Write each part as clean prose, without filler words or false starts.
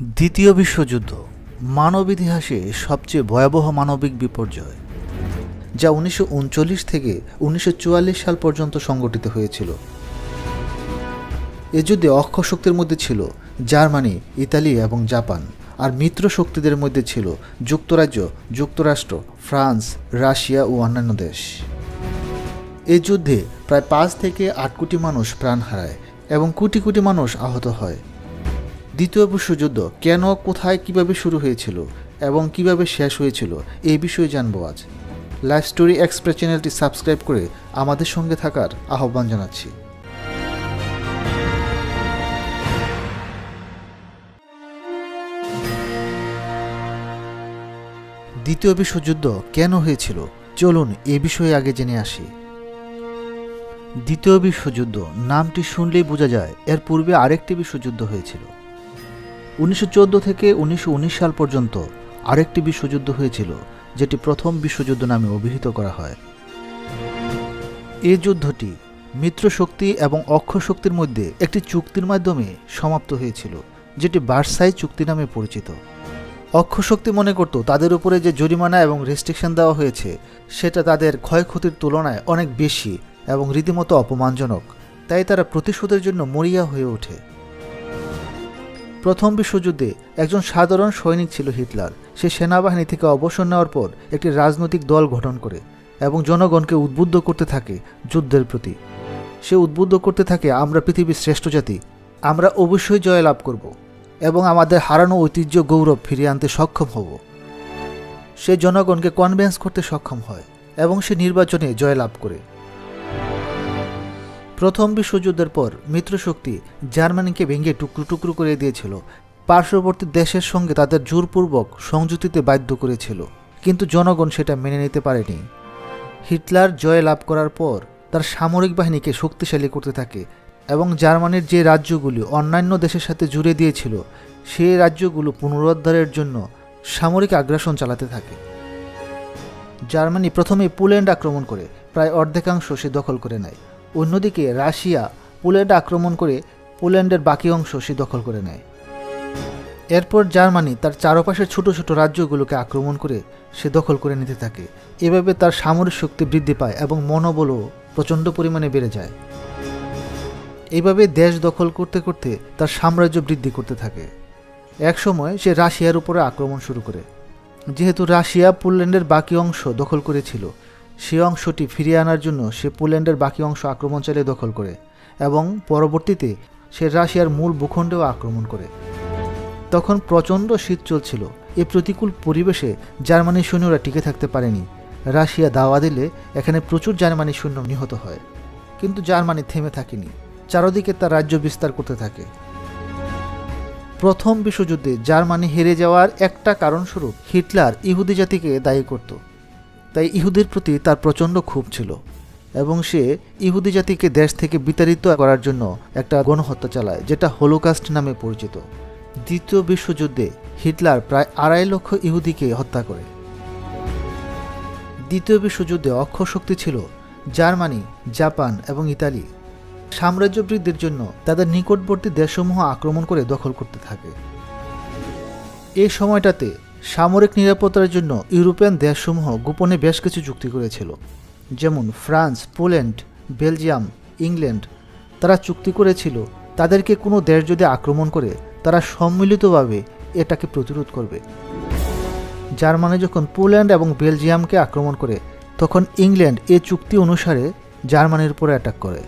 দ্বিতীয় বিশ্বযুদ্ধ মানব ইতিহাসে সবচেয়ে ভয়াবহ মানবিক বিপর্যয়, যা 1939 থেকে 1944 সাল পর্যন্ত সংগঠিত হয়েছিল। এ যুদ্ধে অক্ষ শক্তির মধ্যে ছিল জার্মানি, ইতালি এবং জাপান, আর মিত্র শক্তিদের মধ্যে ছিল যুক্তরাজ্য, যুক্তরাষ্ট্র, ফ্রান্স, রাশিয়া ও অন্যান্য দেশ। এই যুদ্ধে প্রায় 5 থেকে 8 কোটি মানুষ প্রাণ হারায় এবং কোটি কোটি মানুষ আহত হয়। দ্বিতীয় বিশ্বযুদ্ধ কেন, কোথায়, কিভাবে শুরু হয়েছিল এবং কিভাবে শেষ হয়েছিল এই বিষয়ে জানবো আজ। লাইফ স্টোরি এক্সপ্রেস চ্যানেলটি সাবস্ক্রাইব করে আমাদের সঙ্গে থাকার আহ্বান জানাচ্ছি। দ্বিতীয় বিশ্বযুদ্ধ কেন হয়েছিল, চলুন এ বিষয়ে আগে জেনে আসি। দ্বিতীয় বিশ্বযুদ্ধ নামটি শুনলেই বোঝা যায় এর পূর্বে আরেকটি বিশ্বযুদ্ধ হয়েছিল। 1914 থেকে 1919 সাল পর্যন্ত আরেকটি বিশ্বযুদ্ধ হয়েছিল, যেটি প্রথম বিশ্বযুদ্ধ নামে অভিহিত করা হয়। এই যুদ্ধটি মিত্র শক্তি এবং অক্ষ শক্তির মধ্যে একটি চুক্তির মাধ্যমে সমাপ্ত হয়েছিল, যেটি ভার্সাই চুক্তি নামে পরিচিত। অক্ষ শক্তি মনে করত তাদের উপরে যে জরিমানা এবং রেস্ট্রিকশন দেওয়া হয়েছে সেটা তাদের ক্ষয়ক্ষতির তুলনায় অনেক বেশি এবং রীতিমতো অপমানজনক, তাই তারা প্রতিশোধের জন্য মরিয়া হয়ে ওঠে। প্রথম বিশ্বযুদ্ধে একজন সাধারণ সৈনিক ছিল হিটলার। সে সেনাবাহিনী থেকে অবসর নেওয়ার পর একটি রাজনৈতিক দল গঠন করে এবং জনগণকে উদ্বুদ্ধ করতে থাকে যুদ্ধের প্রতি। সে উদ্বুদ্ধ করতে থাকে, আমরা পৃথিবীর শ্রেষ্ঠ জাতি, আমরা অবশ্যই জয়লাভ করব এবং আমাদের হারানো ঐতিহ্য গৌরব ফিরিয়ে আনতে সক্ষম হব। সে জনগণকে কনভিন্স করতে সক্ষম হয় এবং সে নির্বাচনে জয়লাভ করে। প্রথম বিশ্বযুদ্ধের পর মিত্রশক্তি জার্মানিকে ভেঙে টুকরো টুকরো করে দিয়েছিল, পার্শ্ববর্তী দেশের সঙ্গে তাদের জোরপূর্বক সংযুক্তিতে বাধ্য করেছিল, কিন্তু জনগণ সেটা মেনে নিতে পারেনি। হিটলার জয় লাভ করার পর তার সামরিক বাহিনীকে শক্তিশালী করতে থাকে এবং জার্মানির যে রাজ্যগুলি অন্যান্য দেশের সাথে জুড়ে দিয়েছিল সেই রাজ্যগুলো পুনরুদ্ধারের জন্য সামরিক আগ্রাসন চালাতে থাকে। জার্মানি প্রথমে পোল্যান্ড আক্রমণ করে প্রায় অর্ধেকাংশ সে দখল করে নেয়। অন্যদিকে রাশিয়া পোল্যান্ড আক্রমণ করে পোল্যান্ডের বাকি অংশ সে দখল করে নেয়। এরপর জার্মানি তার চারপাশের ছোট ছোট রাজ্যগুলোকে আক্রমণ করে সে দখল করে নিতে থাকে। এভাবে তার সামরিক শক্তি বৃদ্ধি পায় এবং মনোবলও প্রচণ্ড পরিমাণে বেড়ে যায়। এইভাবে দেশ দখল করতে করতে তার সাম্রাজ্য বৃদ্ধি করতে থাকে। একসময় সে রাশিয়ার উপরে আক্রমণ শুরু করে। যেহেতু রাশিয়া পোল্যান্ডের বাকি অংশ দখল করেছিল, সে অংশটি ফিরিয়ে আনার জন্য সে পোল্যান্ডের বাকি অংশ আক্রমণ চালিয়ে দখল করে এবং পরবর্তীতে সে রাশিয়ার মূল ভূখণ্ডেও আক্রমণ করে। তখন প্রচণ্ড শীত চলছিল। এই প্রতিকূল পরিবেশে জার্মানির সৈন্যরা টিকে থাকতে পারেনি। রাশিয়া দাওয়া দিলে এখানে প্রচুর জার্মানি সৈন্য নিহত হয়, কিন্তু জার্মানি থেমে থাকেনি, চারদিকে তার রাজ্য বিস্তার করতে থাকে। প্রথম বিশ্বযুদ্ধে জার্মানি হেরে যাওয়ার একটা কারণস্বরূপ হিটলার ইহুদি জাতিকে দায়ী করত। তাই ইহুদির প্রতি তার প্রচণ্ড ক্ষোভ ছিল এবং সে ইহুদি জাতিকে দেশ থেকে বিতাড়িত করার জন্য একটা গণহত্যা চালায়, যেটা হলোকাস্ট নামে পরিচিত। দ্বিতীয় বিশ্বযুদ্ধে হিটলার প্রায় 2.5 লক্ষ ইহুদিকে হত্যা করে। দ্বিতীয় বিশ্বযুদ্ধে অক্ষ শক্তি ছিল জার্মানি, জাপান এবং ইতালি। সাম্রাজ্য বৃদ্ধির জন্য তাদের নিকটবর্তী দেশসমূহ আক্রমণ করে দখল করতে থাকে। এই সময়টাতে সামরিক নিরাপত্তার জন্য ইউরোপিয়ান দেশসমূহ গোপনে বেশ কিছু চুক্তি করেছিল, যেমন ফ্রান্স, পোল্যান্ড, বেলজিয়াম, ইংল্যান্ড। তারা চুক্তি করেছিল তাদেরকে কোনো দেশ যদি আক্রমণ করে তারা সম্মিলিতভাবে এটাকে প্রতিরোধ করবে। জার্মানি যখন পোল্যান্ড এবং বেলজিয়ামকে আক্রমণ করে তখন ইংল্যান্ড এই চুক্তি অনুসারে জার্মানির উপরে অ্যাটাক করে।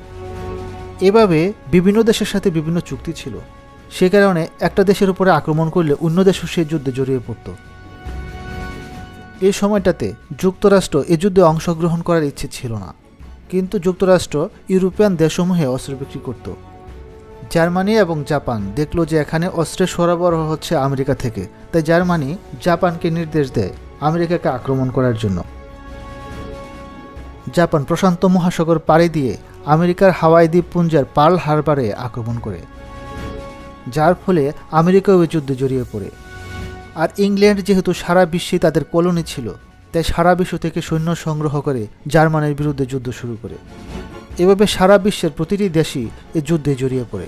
এভাবে বিভিন্ন দেশের সাথে বিভিন্ন চুক্তি ছিল, সে কারণে একটা দেশের উপরে আক্রমণ করলে অন্য দেশও সেই যুদ্ধে জড়িয়ে পড়ত। এই সময়টাতে যুক্তরাষ্ট্র এই যুদ্ধে অংশগ্রহণ করার ইচ্ছে ছিল না, কিন্তু যুক্তরাষ্ট্র ইউরোপিয়ান দেশসমূহে অস্ত্র বিক্রি করত। জার্মানি এবং জাপান দেখল যে এখানে অস্ত্রের সরবরাহ হচ্ছে আমেরিকা থেকে, তাই জার্মানি জাপানকে নির্দেশ দেয় আমেরিকাকে আক্রমণ করার জন্য। জাপান প্রশান্ত মহাসাগর পাড়ি দিয়ে আমেরিকার হাওয়াই দ্বীপপুঞ্জের পার্ল হারবারে আক্রমণ করে, যার ফলে আমেরিকাও এই যুদ্ধে জড়িয়ে পড়ে। আর ইংল্যান্ড যেহেতু সারা বিশ্বে তাদের কলোনি ছিল, তাই সারা বিশ্ব থেকে সৈন্য সংগ্রহ করে জার্মানির বিরুদ্ধে যুদ্ধ শুরু করে। এভাবে সারা বিশ্বের প্রতিটি দেশই এই যুদ্ধে জড়িয়ে পড়ে।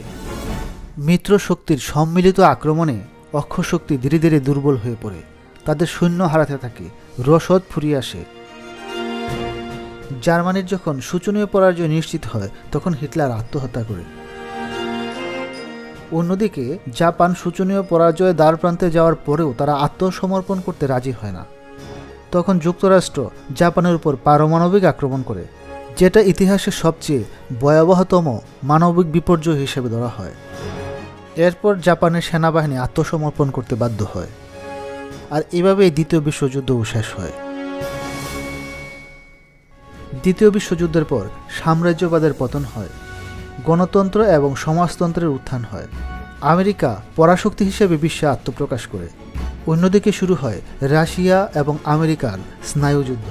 মিত্র শক্তির সম্মিলিত আক্রমণে অক্ষশক্তি ধীরে ধীরে দুর্বল হয়ে পড়ে, তাদের সৈন্য হারাতে থাকে, রসদ ফুরিয়ে আসে। জার্মানির যখন শোচনীয় পরাজয় নিশ্চিত হয় তখন হিটলার আত্মহত্যা করে। অন্যদিকে জাপান শোচনীয় পরাজয়ে দ্বারপ্রান্তে যাওয়ার পরেও তারা আত্মসমর্পণ করতে রাজি হয় না। তখন যুক্তরাষ্ট্র জাপানের উপর পারমাণবিক আক্রমণ করে, যেটা ইতিহাসের সবচেয়ে ভয়াবহতম মানবিক বিপর্যয় হিসেবে ধরা হয়। এরপর জাপানের সেনাবাহিনী আত্মসমর্পণ করতে বাধ্য হয়, আর এভাবেই দ্বিতীয় বিশ্বযুদ্ধও শেষ হয়। দ্বিতীয় বিশ্বযুদ্ধের পর সাম্রাজ্যবাদের পতন হয়, গণতন্ত্র এবং সমাজতন্ত্রের উত্থান হয়। আমেরিকা পরাশক্তি হিসেবে বিশ্বে আত্মপ্রকাশ করে। অন্যদিকে শুরু হয় রাশিয়া এবং আমেরিকার স্নায়ুযুদ্ধ।